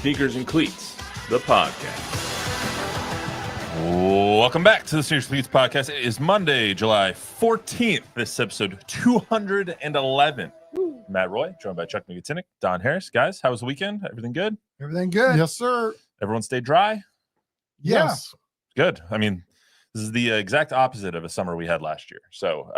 Sneakers and Cleats, the podcast. Welcome back to the Sneakers Cleats podcast. It is Monday, July 14th. This is episode 211. Matt Roy, joined by Chuck McGinnick, Don Harris. Guys, how was the weekend? Everything good? Everything good. Yes, sir. Everyone stayed dry? Yes. Good. I mean, this is the exact opposite of a summer we had last year. So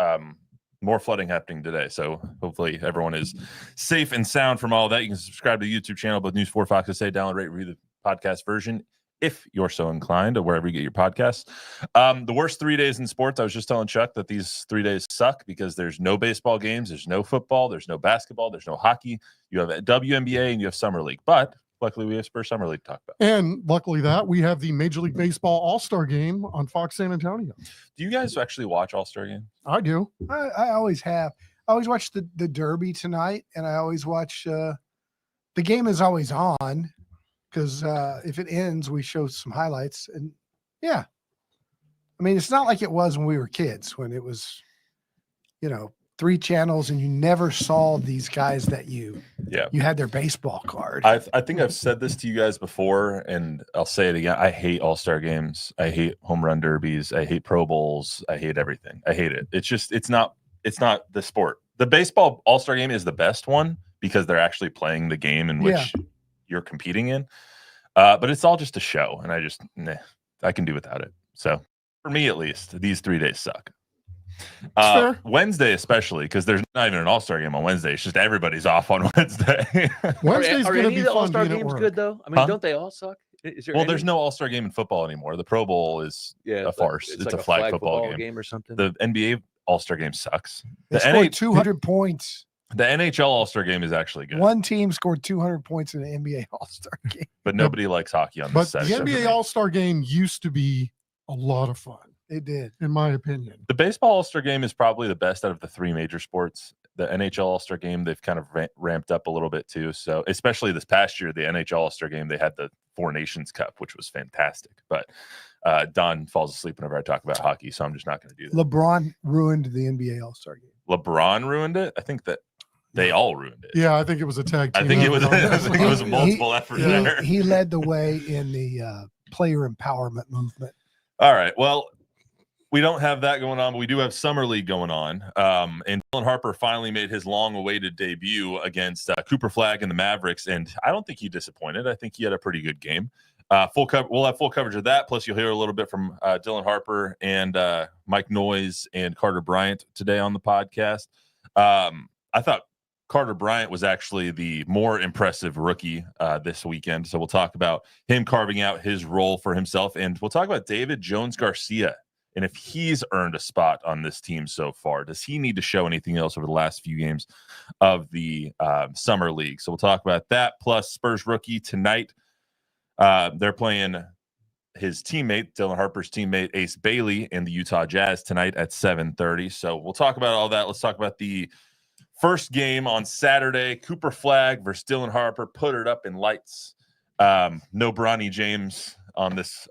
more flooding happening today. So hopefully everyone is safe and sound from all of that. You can subscribe to the YouTube channel, both News 4 Fox SA, download, rate, review the podcast version if you're so inclined, or wherever you get your podcasts. The worst 3 days in sports, I was just telling Chuck that these 3 days suck because there's no baseball games, there's no football, there's no basketball, there's no hockey. You have a WNBA and you have Summer League. But luckily we have Spurs Summer League to talk about. And luckily that we have the Major League Baseball All-Star Game on Fox San Antonio. Do you guys actually watch All-Star games? I do. I always have. I always watch the Derby tonight, and I always watch the game is always on because if it ends, we show some highlights. And yeah, I mean, it's not like it was when we were kids, when it was, 3 channels and you never saw these guys that you had their baseball card. I think I've said this to you guys before, and I'll say it again. I hate All-Star games. I hate home run derbies. I hate Pro Bowls. I hate everything. I hate it. It's not the sport. The baseball All-Star game is the best one because they're actually playing the game in which you're competing in. But it's all just a show, and I can do without it. So for me, at least, these 3 days suck. Wednesday especially, because there's not even an All-Star game on Wednesday. It's just everybody's off on Wednesday. Wednesday's are going to any be of the fun All-Star being at games work. good though? I mean, don't they all suck? There's no All-Star game in football anymore. The Pro Bowl is a farce. It's like a flag football game or something. The NBA All-Star game sucks. They scored 200 points. The NHL All-Star game is actually good. One team scored 200 points in the NBA All-Star game. But nobody likes hockey on But this the side. NBA All-Star game used to be a lot of fun. It did. In my opinion. The baseball All-Star game is probably the best out of the 3 major sports. The NHL All-Star game, they've kind of ramped up a little bit too. So especially this past year, the NHL All-Star game, they had the 4 Nations Cup, which was fantastic. But Don falls asleep whenever I talk about hockey, so I'm just not going to do that. LeBron ruined the NBA All-Star game. LeBron ruined it? I think that they all ruined it. Yeah, I think it was a tag team. I think it was a multiple effort there. He led the way in the player empowerment movement. All right. Well, we don't have that going on, but we do have Summer League going on. And Dylan Harper finally made his long-awaited debut against Cooper Flagg and the Mavericks, and I don't think he disappointed. I think he had a pretty good game. We'll have full coverage of that, plus you'll hear a little bit from Dylan Harper and Mike Noyes and Carter Bryant today on the podcast. I thought Carter Bryant was actually the more impressive rookie this weekend, so we'll talk about him carving out his role for himself, and we'll talk about David Jones-Garcia and if he's earned a spot on this team so far. Does he need to show anything else over the last few games of the Summer League? So we'll talk about that, plus Spurs rookie tonight. They're playing his teammate, Dylan Harper's teammate, Ace Bailey, in the Utah Jazz tonight at 7:30. So we'll talk about all that. Let's talk about the first game on Saturday. Cooper Flagg versus Dylan Harper. Put it up in lights. No Bronny James on this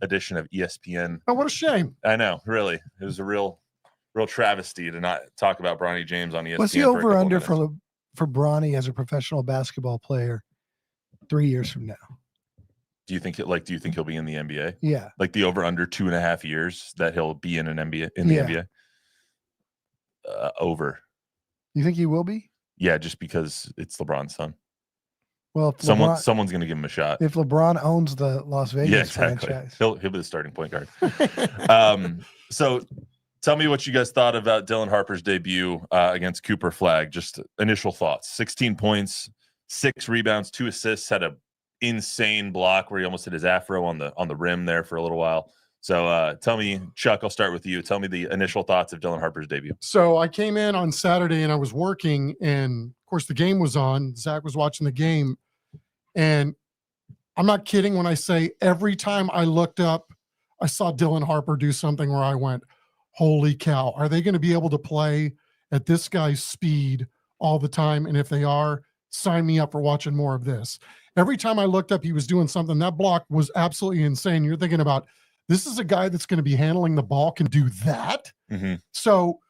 edition of ESPN. Oh, what a shame. I know, really. It was a real travesty to not talk about Bronny James on ESPN. What's the over-under for Bronny as a professional basketball player 3 years from now? Do you think he'll be in the NBA? Yeah. Like the over-under 2.5 years that he'll be in the NBA? Over. You think he will be? Yeah, just because it's LeBron's son. Well, someone's going to give him a shot. If LeBron owns the Las Vegas franchise, he'll be the starting point guard. So tell me what you guys thought about Dylan Harper's debut against Cooper Flagg. Just initial thoughts. 16 points, 6 rebounds, 2 assists. Had a insane block where he almost hit his afro on the rim there for a little while. So tell me, Chuck, I'll start with you. Tell me the initial thoughts of Dylan Harper's debut. So I came in on Saturday and I was working, and of course the game was on. Zach was watching the game, and I'm not kidding when I say every time I looked up, I saw Dylan Harper do something where I went, holy cow, are they going to be able to play at this guy's speed all the time? And if they are, sign me up for watching more of this. Every time I looked up, he was doing something. That block was absolutely insane. You're thinking about, this is a guy that's going to be handling the ball, can do that. Mm-hmm. So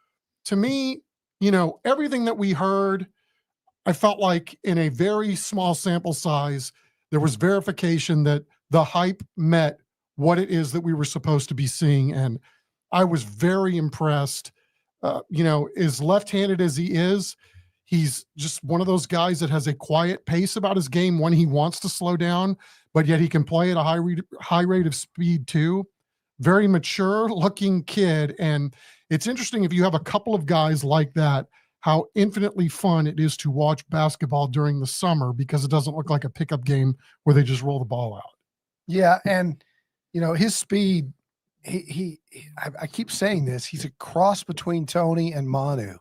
to me, everything that we heard, I felt like in a very small sample size, there was verification that the hype met what it is that we were supposed to be seeing. And I was very impressed. As left-handed as he is, he's just one of those guys that has a quiet pace about his game when he wants to slow down, but yet he can play at a high rate of speed too. Very mature looking kid. And it's interesting if you have a couple of guys like that, how infinitely fun it is to watch basketball during the summer, because it doesn't look like a pickup game where they just roll the ball out. Yeah. And, his speed, I keep saying this, he's a cross between Tony and Manu.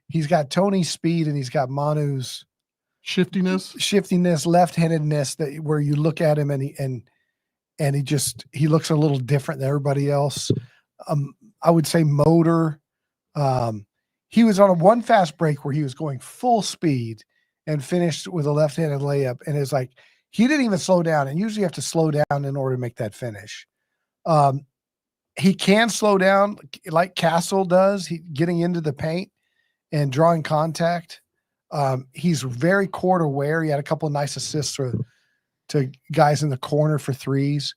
He's got Tony's speed and he's got Manu's shiftiness, left-handedness, that where you look at him and he looks a little different than everybody else. I would say motor. He was on one fast break where he was going full speed and finished with a left-handed layup. And it's like, he didn't even slow down. And usually you have to slow down in order to make that finish. He can slow down like Castle does, getting into the paint and drawing contact. He's very court aware. He had a couple of nice assists to guys in the corner for threes.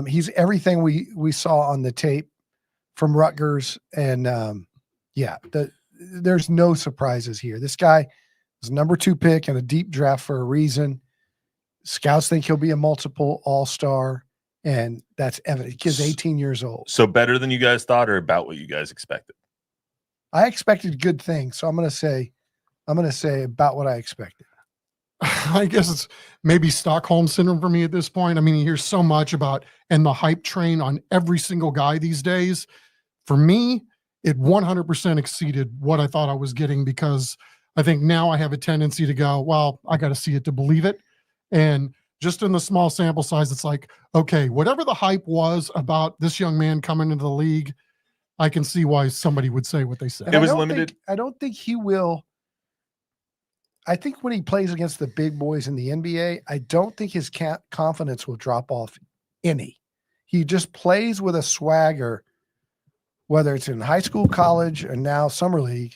He's everything we saw on the tape from Rutgers. And there's no surprises here. This guy was number 2 pick in a deep draft for a reason. Scouts think he'll be a multiple all-star, and that's evident. The kid's 18 years old. So better than you guys thought, or about what you guys expected? I expected good things, so I'm going to say about what I expected. I guess it's maybe Stockholm syndrome for me at this point. I mean, you hear so much about and the hype train on every single guy these days. For me, it 100% exceeded what I thought I was getting, because I think now I have a tendency to go, well, I got to see it to believe it. And just in the small sample size, it's like, okay, whatever the hype was about this young man coming into the league, I can see why somebody would say what they said. It was limited. I don't think he will. I think when he plays against the big boys in the NBA, I don't think his confidence will drop off any. He just plays with a swagger, whether it's in high school, college, or now summer league,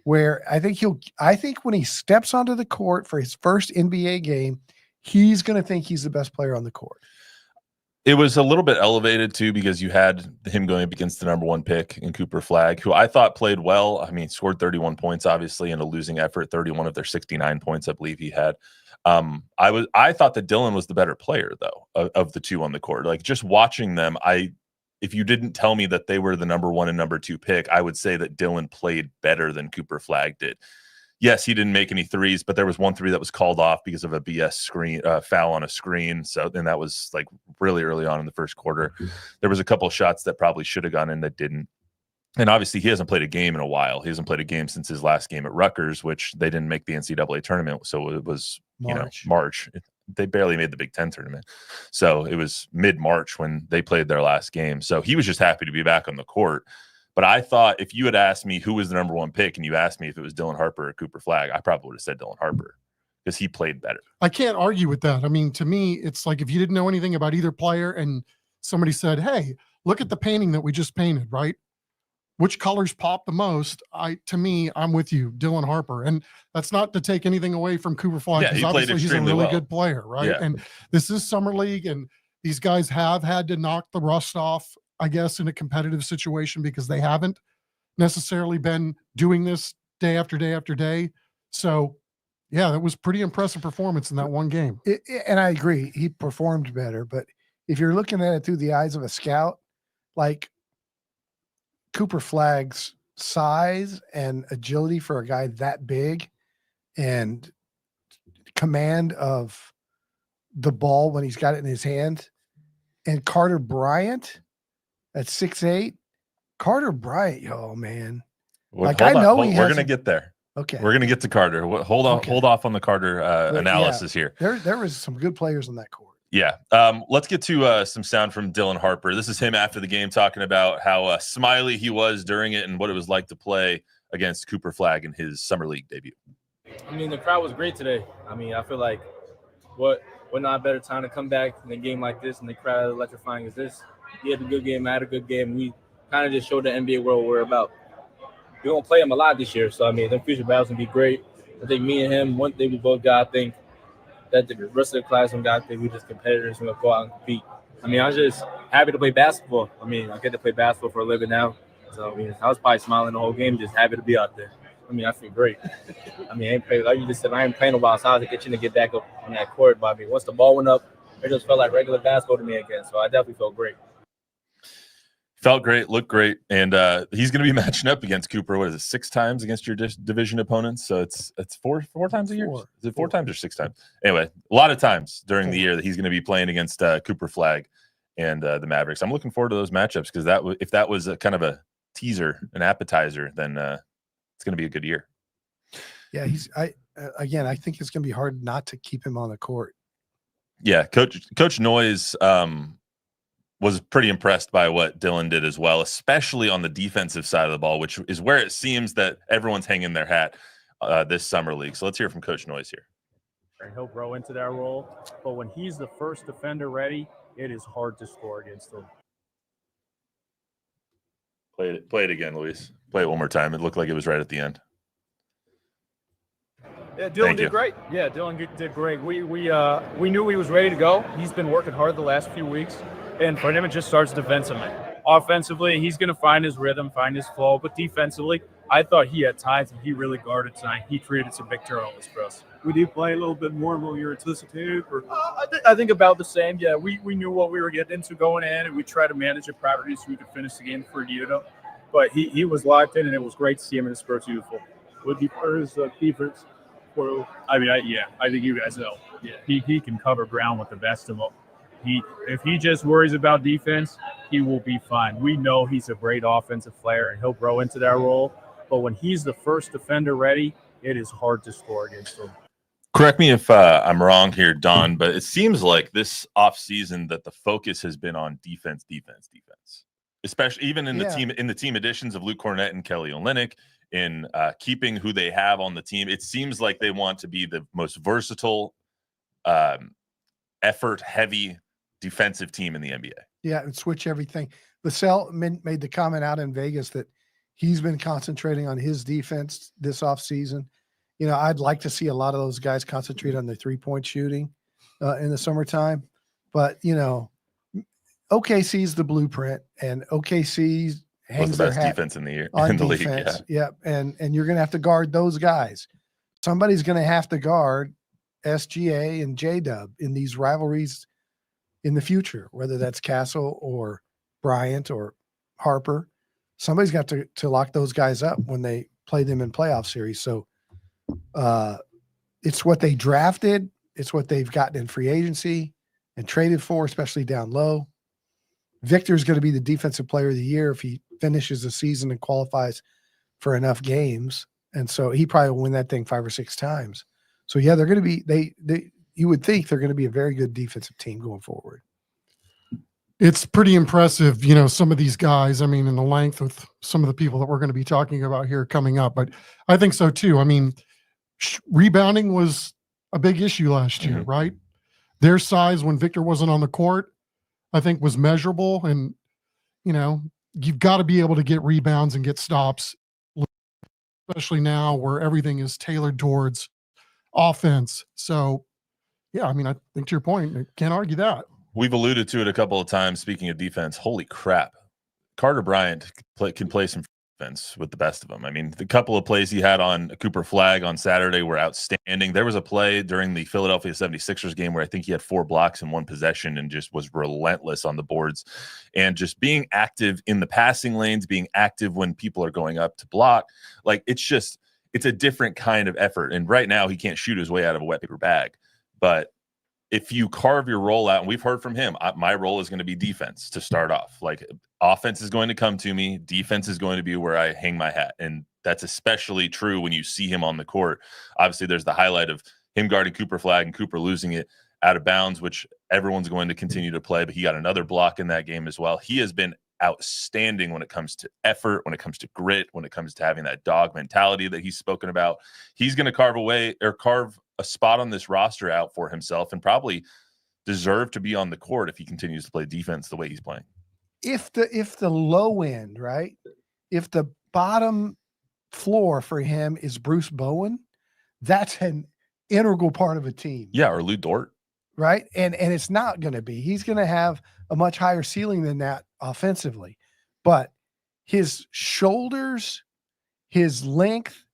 where I think when he steps onto the court for his first NBA game, he's going to think he's the best player on the court. It was a little bit elevated too, because you had him going up against the number 1 pick in Cooper Flagg, who I thought played well. I mean, scored 31 points, obviously, in a losing effort, 31 of their 69 points, I believe he had. I thought that Dylan was the better player, though, of the two on the court. Like, just watching them, if you didn't tell me that they were the number 1 and number 2 pick, I would say that Dylan played better than Cooper Flagg did. Yes, he didn't make any threes, but there was one three that was called off because of a BS screen foul on a screen. So then that was like really early on in the first quarter. There was a couple of shots that probably should have gone in that didn't. And obviously he hasn't played a game in a while. He hasn't played a game since his last game at Rutgers, which they didn't make the NCAA tournament. So it was March. They barely made the Big Ten tournament. So it was mid-March when they played their last game. So he was just happy to be back on the court. But I thought if you had asked me who was the number 1 pick and you asked me if it was Dylan Harper or Cooper Flagg, I probably would have said Dylan Harper, because he played better. I can't argue with that. I mean, to me, it's like if you didn't know anything about either player and somebody said, hey, look at the painting that we just painted, right? Which colors pop the most? I'm with you, Dylan Harper. And that's not to take anything away from Cooper Flagg, because obviously he's a really good player, right? Yeah. And this is summer league, and these guys have had to knock the rust off, I guess, in a competitive situation, because they haven't necessarily been doing this day after day after day. So, yeah, that was pretty impressive performance in that one game. And I agree, he performed better. But if you're looking at it through the eyes of a scout, like Cooper Flagg's size and agility for a guy that big and command of the ball when he's got it in his hand, and Carter Bryant at 6'8", Carter Bryant, oh man. Well, like, I know we're going to get there. Okay. We're going to get to Carter. Hold off on the Carter analysis here. There was some good players on that court. Yeah. Let's get to some sound from Dylan Harper. This is him after the game talking about how smiley he was during it and what it was like to play against Cooper Flagg in his summer league debut. I mean, the crowd was great today. I mean, I feel like what not a better time to come back in a game like this and the crowd electrifying as this. He had a good game. I had a good game. We kind of just showed the NBA world what we're about. We're going to play him a lot this year. So, I mean, the future battles going to be great. I think me and him, one thing we both got, I think that the rest of the class got there. We just competitors. We're gonna go out and compete. I mean, I'm just happy to play basketball. I mean, I get to play basketball for a living now. So I mean, I was probably smiling the whole game, just happy to be out there. I mean, I feel great. I mean, I ain't play, like you just said, I ain't playing no ball. So I was itching to get back up on that court. But I mean, once the ball went up, it just felt like regular basketball to me again. So I definitely felt great. Felt great, looked great, and he's going to be matching up against Cooper. What is it, 6 times against your division opponents? So it's four times a year. Is it four times or 6 times? Anyway, a lot of times during the year that he's going to be playing against Cooper Flagg and the Mavericks. I'm looking forward to those matchups because if that was a kind of a teaser, an appetizer, then it's going to be a good year. Yeah, I think it's going to be hard not to keep him on the court. Yeah, Coach Noyes was pretty impressed by what Dylan did as well, especially on the defensive side of the ball, which is where it seems that everyone's hanging their hat this summer league. So let's hear from Coach Noyes here. He'll grow into that role, but when he's the first defender ready, it is hard to score against him. Play it again, Luis. Play it one more time. It looked like it was right at the end. Yeah, Dylan did great. Yeah, Dylan did great. We knew he was ready to go. He's been working hard the last few weeks, and for him, it just starts defensively. Offensively, he's going to find his rhythm, find his flow, but defensively, I thought he had times and he really guarded tonight. He created some big turnovers for us. Would you play a little bit more than what you anticipated? Or? I think about the same. Yeah, we knew what we were getting into going in, and we tried to manage it properly so we could finish the game for Diego. But he was locked in, and it was great to see him in the Spurs uniform. Would you prefer his defense? I think you guys know. Yeah, he can cover ground with the best of them. If he just worries about defense, he will be fine. We know he's a great offensive player, and he'll grow into that role. But when he's the first defender ready, it is hard to score against him. Correct me if I'm wrong here, Don, but it seems like this offseason that the focus has been on defense, especially even in the team additions of Luke Cornett and Kelly Olynyk, in keeping who they have on the team. It seems like they want to be the most versatile, effort-heavy defensive team in the NBA. Yeah, and switch everything. Vassell made the comment out in Vegas that he's been concentrating on his defense this offseason. You know, I'd like to see a lot of those guys concentrate on their three-point shooting in the summertime. But, you know, OKC's the blueprint, and OKC hangs the best defense in the year on in the defense. league. Yeah, and you're going to have to guard those guys. Somebody's going to have to guard SGA and J-Dub in these rivalries in the future, whether that's Castle or Bryant or Harper. Somebody's got to lock those guys up when they play them in playoff series. So it's what they drafted. It's what they've gotten in free agency and traded for, especially down low. Victor's going to be the defensive player of the year if he finishes the season and qualifies for enough games. And so he probably will win that thing 5 or 6 times. So yeah, they're going to be, you would think they're going to be a very good defensive team going forward. It's pretty impressive, you know, some of these guys, I mean, in the length with some of the people that we're going to be talking about here coming up, but I think so too. I mean, rebounding was a big issue last year, right? Their size when Victor wasn't on the court, I think was measurable. And, you know, you've got to be able to get rebounds and get stops, especially now where everything is tailored towards offense. So, yeah, I mean, I think to your point, I can't argue that. We've alluded to it a couple of times. Speaking of defense, holy crap. Carter Bryant can play some defense with the best of them. I mean, the couple of plays he had on Cooper Flagg on Saturday were outstanding. There was a play during the Philadelphia 76ers game where I think he had 4 blocks in 1 possession and just was relentless on the boards. And just being active in the passing lanes, being active when people are going up to block, like it's a different kind of effort. And right now he can't shoot his way out of a wet paper bag. But if you carve your role out, and we've heard from him, my role is going to be defense to start off. Like offense is going to come to me. Defense is going to be where I hang my hat. And that's especially true when you see him on the court. Obviously, there's the highlight of him guarding Cooper Flagg and Cooper losing it out of bounds, which everyone's going to continue to play. But he got another block in that game as well. He has been outstanding when it comes to effort, when it comes to grit, when it comes to having that dog mentality that he's spoken about. He's going to carve a spot on this roster out for himself and probably deserve to be on the court if he continues to play defense the way he's playing. If the low end, right? If the bottom floor for him is Bruce Bowen, that's an integral part of a team. Yeah, or Lou Dort. Right. And it's not going to be. He's going to have a much higher ceiling than that offensively. But his shoulders, his length,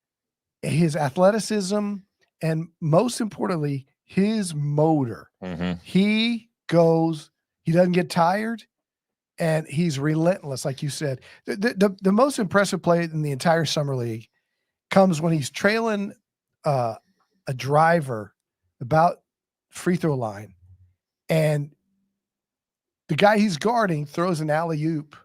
his athleticism, and most importantly, his motor. Mm-hmm. He doesn't get tired, and he's relentless, like you said. The most impressive play in the entire summer league comes when he's trailing a driver about free throw line, and the guy he's guarding throws an alley-oop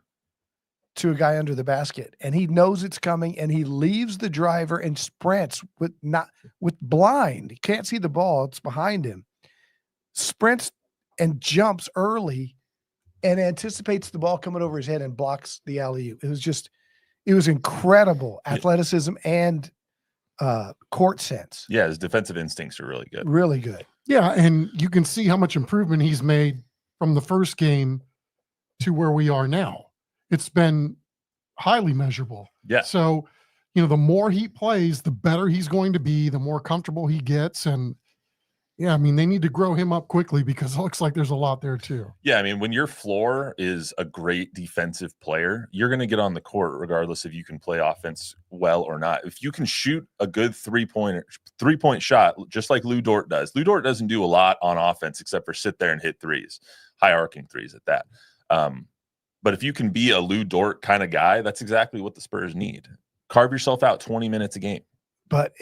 to a guy under the basket, and he knows it's coming, and he leaves the driver and sprints with blind. He can't see the ball. It's behind him. Sprints and jumps early and anticipates the ball coming over his head and blocks the alley-oop. It was incredible athleticism and court sense. Yeah, his defensive instincts are really good. Really good. Yeah, and you can see how much improvement he's made from the first game to where we are now. It's been highly measurable. Yeah. So, the more he plays, the better he's going to be, the more comfortable he gets. And yeah, I mean, they need to grow him up quickly because it looks like there's a lot there too. Yeah, I mean, when your floor is a great defensive player, you're going to get on the court regardless if you can play offense well or not. If you can shoot a good three-point shot, just like Lou Dort does. Lou Dort doesn't do a lot on offense except for sit there and hit threes, high arcing threes at that. But if you can be a Lou Dort kind of guy, that's exactly what the Spurs need. Carve yourself out 20 minutes a game. But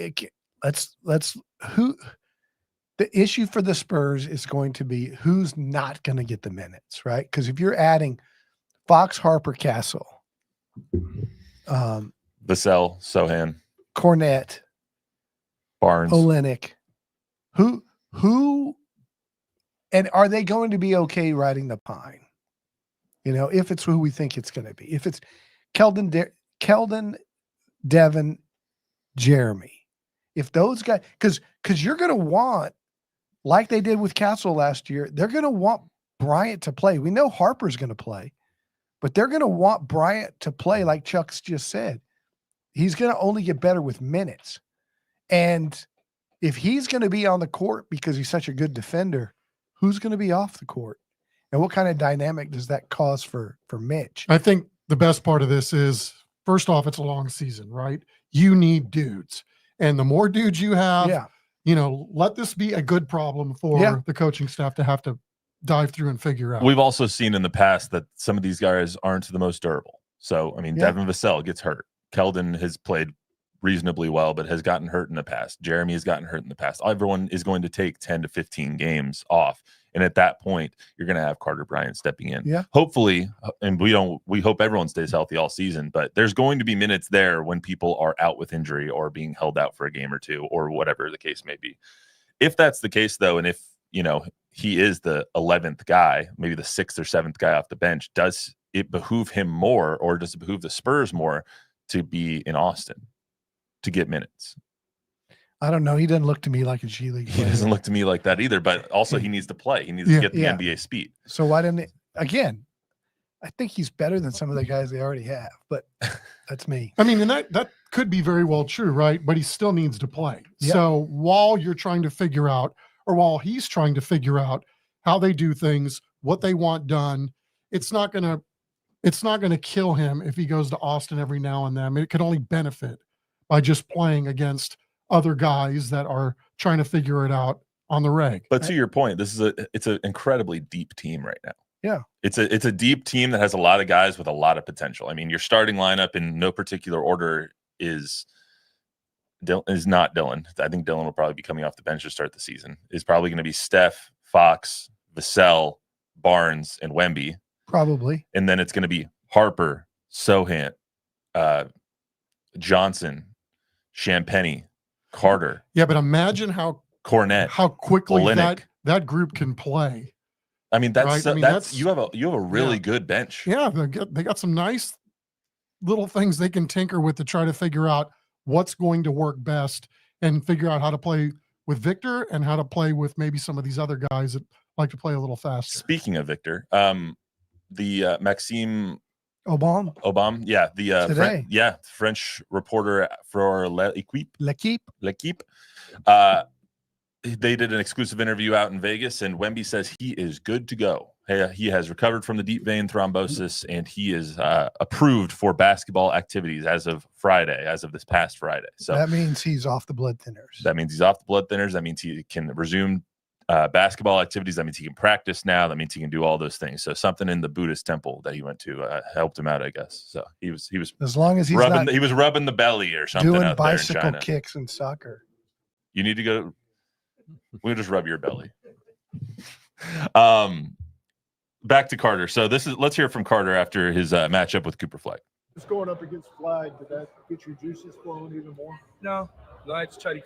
the issue for the Spurs is going to be who's not going to get the minutes, right? Because if you're adding Fox, Harper, Castle, Vassell, Sohan, Cornette, Barnes, Olynyk, who, and are they going to be okay riding the pine? If it's who we think it's going to be. If it's Keldon, Devin, Jeremy, if those guys, because you're going to want, like they did with Castle last year, they're going to want Bryant to play. We know Harper's going to play, but they're going to want Bryant to play, like Chuck's just said. He's going to only get better with minutes. And if he's going to be on the court because he's such a good defender, who's going to be off the court? And what kind of dynamic does that cause for Mitch? I think the best part of this is, first off, it's a long season, right? You need dudes. And the more dudes you have, let this be a good problem for the coaching staff to have to dive through and figure out. We've also seen in the past that some of these guys aren't the most durable. So, I mean, Devin Vassell gets hurt. Keldon has played reasonably well, but has gotten hurt in the past. Jeremy has gotten hurt in the past. Everyone is going to take 10 to 15 games off. And at that point, you're going to have Carter Bryant stepping in. Yeah. Hopefully, and we hope everyone stays healthy all season, but there's going to be minutes there when people are out with injury or being held out for a game or two or whatever the case may be. If that's the case, though, and if, he is the 11th guy, maybe the 6th or 7th guy off the bench, does it behoove him more, or does it behoove the Spurs more to be in Austin to get minutes? I don't know. He doesn't look to me like a G League player. He doesn't look to me like that either, but also he needs to play. He needs to get the NBA speed. So why didn't again, I think he's better than some of the guys they already have, but that's me. I mean, and that could be very well true, right? But he still needs to play. Yep. So while you're trying to figure out, or while he's trying to figure out how they do things, what they want done, it's not gonna kill him if he goes to Austin every now and then. I mean, it could only benefit by just playing against other guys that are trying to figure it out on the reg. But to your point, it's an incredibly deep team right now. Yeah. It's a deep team that has a lot of guys with a lot of potential. I mean, your starting lineup in no particular order is not Dylan. I think Dylan will probably be coming off the bench to start the season. Is probably going to be Steph, Fox, Vassell, Barnes, and Wemby. Probably. And then it's going to be Harper, Sohan, Johnson, Champagnie, Carter. Yeah, but imagine how Cornette, how quickly Olynyk. that group can play. I mean, that's right? I mean, that's you have a really good bench. Yeah, they got some nice little things they can tinker with to try to figure out what's going to work best and figure out how to play with Victor and how to play with maybe some of these other guys that like to play a little faster. Speaking of Victor, the Maxime Obama, yeah, the today. French reporter for L'Equipe. they did an exclusive interview out in Vegas, and Wemby says he is good to go. He has recovered from the deep vein thrombosis, and he is approved for basketball activities as of Friday, as of this past Friday. So that means he's off the blood thinners. That means he's off the blood thinners. That means he can resume basketball activities. That means he can practice now. That means he can do all those things. So something in the Buddhist temple that he went to helped him out, I guess. So he was as long as he's rubbing, not he was rubbing the belly or something. doing out bicycle there in China. kicks in soccer. You need to go. We'll just rub your belly. Back to Carter. So let's hear from Carter after his matchup with Cooper Flagg. Just going up against Flagg, did that get your juices flowing even more? No, I just try to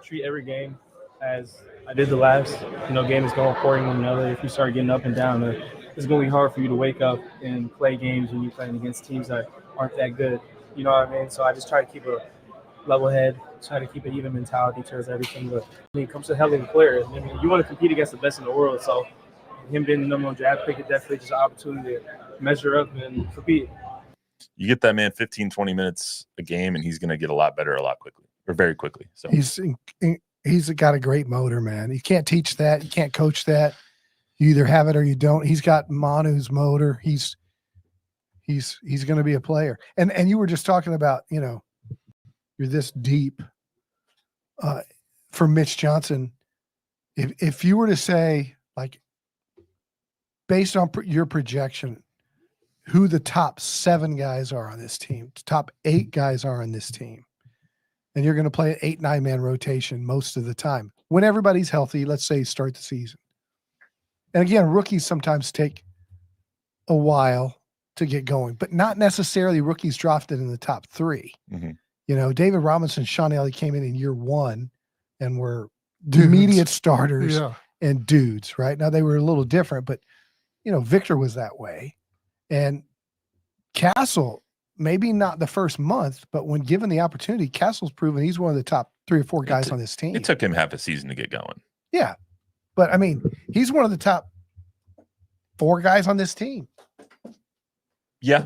treat every game as I did the last. Game is going according to one another. If you start getting up and down, it's going to be hard for you to wake up and play games when you're playing against teams that aren't that good. You know what I mean? So I just try to keep a level head, try to keep an even mentality towards everything. But when it comes to hell of a player, you want to compete against the best in the world. So him being the number one draft pick is definitely just an opportunity to measure up and compete. You get that man 15, 20 minutes a game, and he's going to get a lot better a lot quickly, or very quickly. So he's got a great motor, man. You can't teach that. You can't coach that. You either have it or you don't. He's got Manu's motor. He's going to be a player. And you were just talking about, you're this deep. For Mitch Johnson, if you were to say, like, based on your projection, who the top 7 guys are on this team, top 8 guys are on this team, and you're going to play an 8-9 man rotation most of the time when everybody's healthy, let's say start the season. And again, rookies sometimes take a while to get going, but not necessarily rookies drafted in the top 3. Mm-hmm. David Robinson, Sean Elliott came in year 1 and were immediate starters and dudes, right? Now they were a little different, but Victor was that way. And Castle, maybe not the first month, but when given the opportunity, Castle's proven he's one of the top 3 or 4 guys on this team. It took him half a season to get going. Yeah. But he's one of the top 4 guys on this team. Yeah.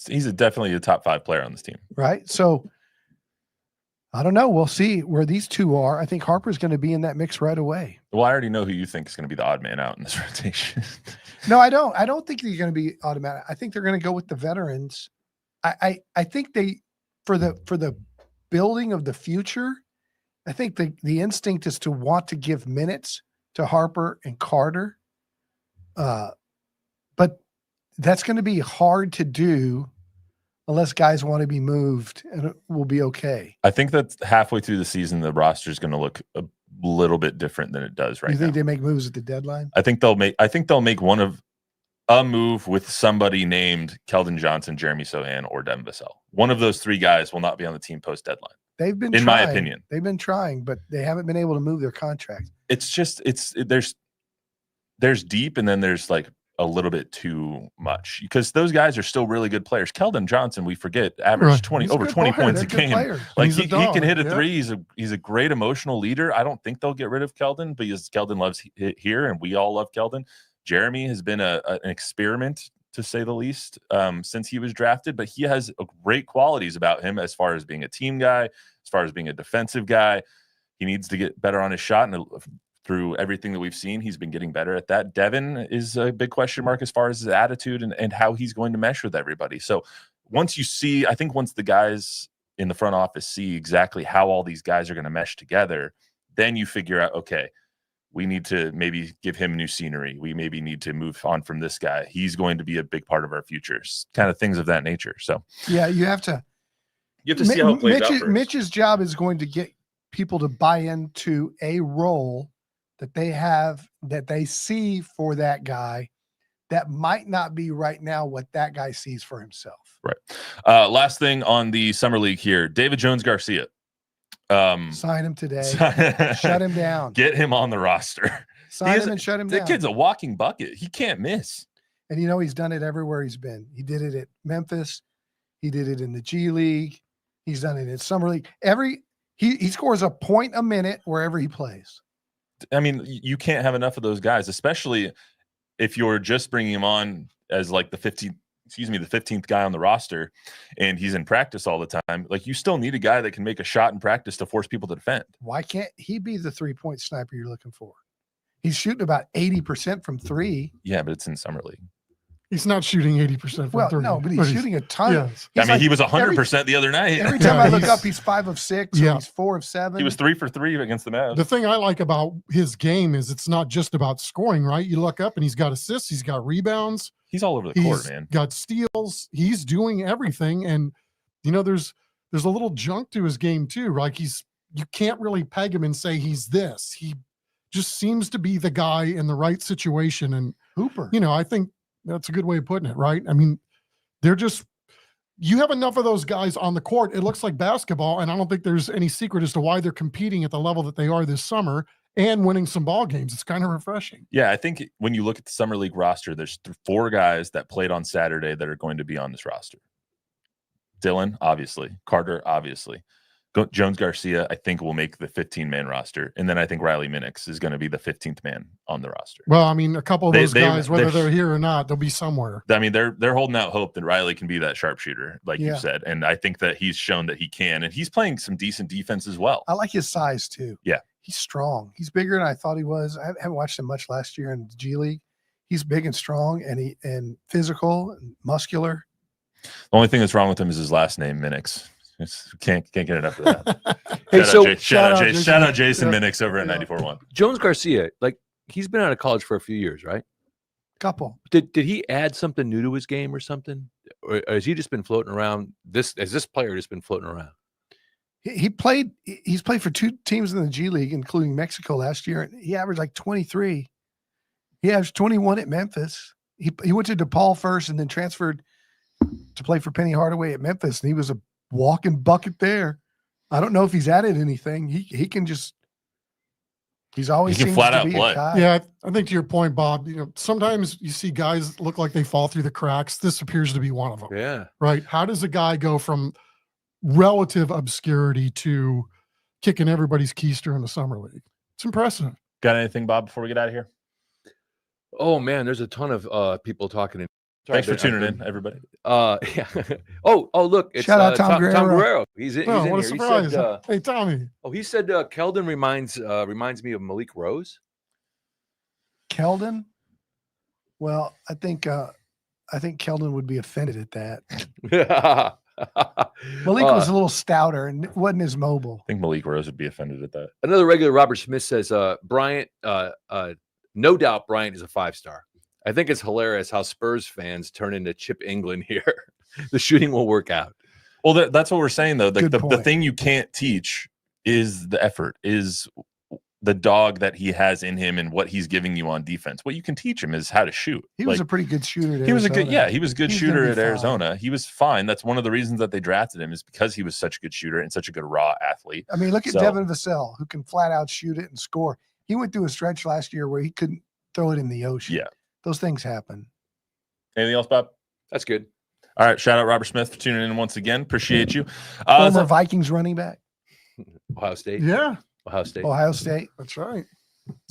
He's definitely a top 5 player on this team. Right. So I don't know. We'll see where these two are. I think Harper's going to be in that mix right away. Well, I already know who you think is going to be the odd man out in this rotation. No, I don't. I don't think they're going to be automatic. I think they're going to go with the veterans. I think they, for the building of the future, I think the instinct is to want to give minutes to Harper and Carter. But that's going to be hard to do unless guys want to be moved, and it will be okay. I think that halfway through the season, the roster is going to look a little bit different than it does right now. You think they make moves at the deadline? I think they'll make a move with somebody named Keldon Johnson, Jeremy Sohan, or Devin Vassell. One of those 3 guys will not be on the team post deadline. They've been, in my opinion, they've been trying, but they haven't been able to move their contract. There's deep, and then there's like a little bit too much, because those guys are still really good players. Keldon Johnson, we forget, averaged over 20 points a game. Like he can hit a 3. He's a great emotional leader. I don't think they'll get rid of Keldon because Keldon loves here, and we all love Keldon. Jeremy has been an experiment, to say the least, since he was drafted, but he has great qualities about him as far as being a team guy, as far as being a defensive guy. He needs to get better on his shot, and through everything that we've seen, he's been getting better at that. Devin is a big question mark as far as his attitude and how he's going to mesh with everybody. So once the guys in the front office see exactly how all these guys are going to mesh together, then you figure out, okay, we need to maybe give him new scenery. We maybe need to move on from this guy. He's going to be a big part of our futures, kind of things of that nature. So yeah, you have to see how it plays out first. Mitch's job is going to get people to buy into a role that they have, that they see for that guy, that might not be right now what that guy sees for himself. Right. Last thing on the summer league here, David Jones-Garcia. Sign him today. Shut him down. Get him on the roster. Sign him and shut him down. The kid's a walking bucket. He can't miss. And he's done it everywhere he's been. He did it at Memphis. He did it in the G League. He's done it in summer league. He scores a point a minute wherever he plays. I mean, you can't have enough of those guys, especially if you're just bringing him on as like the the 15th guy on the roster, and he's in practice all the time, like you still need a guy that can make a shot in practice to force people to defend. Why can't he be the 3-point sniper you're looking for? He's shooting about 80% from 3. Yeah, but it's in summer league. He's not shooting 80% from Well, 30. no, but he's shooting a ton. Yeah. He's he was 100% the other night. Every time Yeah, I look he's- up, he's 5 of 6. Yeah. Or he's 4 of 7. He was 3 for 3 against the Mavs. The thing I like about his game is it's not just about scoring, right? You look up and he's got assists, he's got rebounds, He's all over the he's court, man. got steals, he's doing everything. And there's a little junk to his game too. Like you can't really peg him and say he's this. He just seems to be the guy in the right situation. And Hooper. I think that's a good way of putting it, right? I mean, you have enough of those guys on the court. It looks like basketball, and I don't think there's any secret as to why they're competing at the level that they are this summer and winning some ball games. It's kind of refreshing. Yeah, I think when you look at the summer league roster, there's 4 guys that played on Saturday that are going to be on this roster. Dylan, obviously. Carter, obviously. Jones-Garcia, I think, will make the 15-man roster. And then I think Riley Minix is going to be the 15th man on the roster. Well, I mean, a couple of those guys, whether they're they're here or not, they'll be somewhere. I mean, they're holding out hope that Riley can be that sharpshooter, like you Yeah. said. And I think that he's shown that he can. And he's playing some decent defense as well. I like his size too. Yeah. He's strong. He's bigger than I thought he was. I haven't watched him much last year in the G League. He's big and strong and physical and muscular. The only thing that's wrong with him is his last name, Minix. Can't get enough of that. Hey, Shout out Jason Yeah. Minix over at 94.1. Jones-Garcia, like he's been out of college for a few years, right? Couple. Did he add something new to his game or something, or has he just been floating around? Has this player just been floating around? He's played for 2 teams in the G League, including Mexico last year. And he averaged like 23. He averaged 21 at Memphis. He went to DePaul first and then transferred to play for Penny Hardaway at Memphis. And he was a walking bucket there. I don't know if he's added anything. He can just, he's always He can seems flat to out be a play. guy. Yeah, I think to your point, Bob, sometimes you see guys look like they fall through the cracks. This appears to be one of them, Yeah. right? How does a guy go from relative obscurity to kicking everybody's keister in the summer league? It's impressive. Got anything, Bob, before we get out of here? Oh man, there's a ton of people talking. Thanks for tuning in, everybody. Yeah. Oh, look, it's Shout out Tom Tom Guerrero. Guerrero. He's in Oh, here. what a He surprise. said, Hey, Tommy. he said Keldon reminds me of Malik Rose. Keldon. Well, I think Keldon would be offended at that. Malik was a little stouter and wasn't as mobile. I think Malik Rose would be offended at that. Another regular, Robert Smith, says Bryant. No doubt, Bryant is a 5-star. I think it's hilarious how Spurs fans turn into Chip England here. The shooting will work out. Well, that's what we're saying, though. Good The point. thing you can't teach is the effort, is the dog that he has in him and what he's giving you on defense. What you can teach him is how to shoot. He was a pretty good shooter. At he was a good, Arizona. he was a good He's gonna shooter be at fine. Arizona. He was fine. That's one of the reasons that they drafted him, is because he was such a good shooter and such a good raw athlete. I mean, look at So- Devin Vassell, who can flat out shoot it and score. He went through a stretch last year where he couldn't throw it in the ocean. Yeah. Those things happen. Anything else, Bob? That's good. All right. Shout out Robert Smith for tuning in once again. Appreciate you. Former Vikings running back, Ohio State. Yeah, Ohio State. Ohio State. that's right.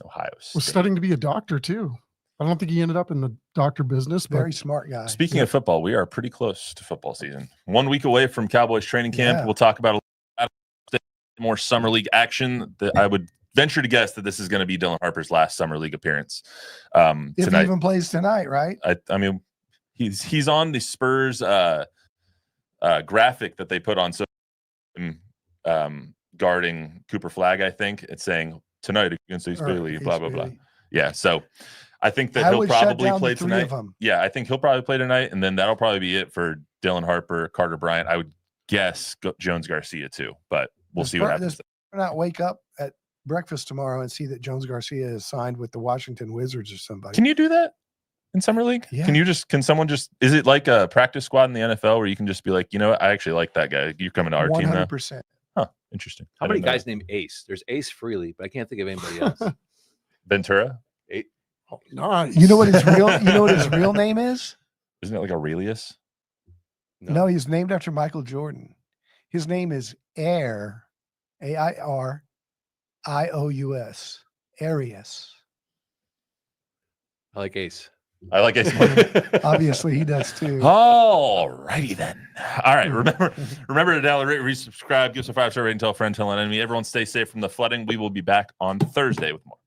Ohio Was State. studying to be a doctor too. I don't think he ended up in the doctor business, but Very smart guy. Speaking of football, we are pretty close to football season. 1 week away from Cowboys training camp. Yeah. We'll talk about a lot more summer league action. I would venture to guess that this is going to be Dylan Harper's last summer league appearance if he tonight. even plays tonight, right? I mean, he's on the Spurs graphic that they put on, so guarding Cooper Flagg. I think it's saying tonight against East Or Bailey, blah East blah blah. Bailey. Yeah, so I think that I he'll would shut probably down play the 3 tonight. of them. Yeah, I think he'll probably play tonight, and then that'll probably be it for Dylan Harper, Carter Bryant. I would guess Jones-Garcia too, but we'll see what happens. Not wake up at breakfast tomorrow and see that Jones-Garcia is signed with the Washington Wizards or somebody. Can you do that in summer league? Yeah. Can someone just, is it like a practice squad in the NFL where you can just be like, you know what, I actually like that guy. You're coming to our team now. 100%. Huh. Interesting. How I many didn't know guys named Ace? There's Ace Frehley, but I can't think of anybody else. that. Ventura? nice. You know what his real name is? Isn't it like Aurelius? No, he's named after Michael Jordan. His name is Air, Airious. Arius. I like Ace. I like ASMR. Obviously, he does too. All righty then. All right. Remember to download, rate, resubscribe, give us a 5-star rating, tell a friend, tell an enemy. Everyone stay safe from the flooding. We will be back on Thursday with more.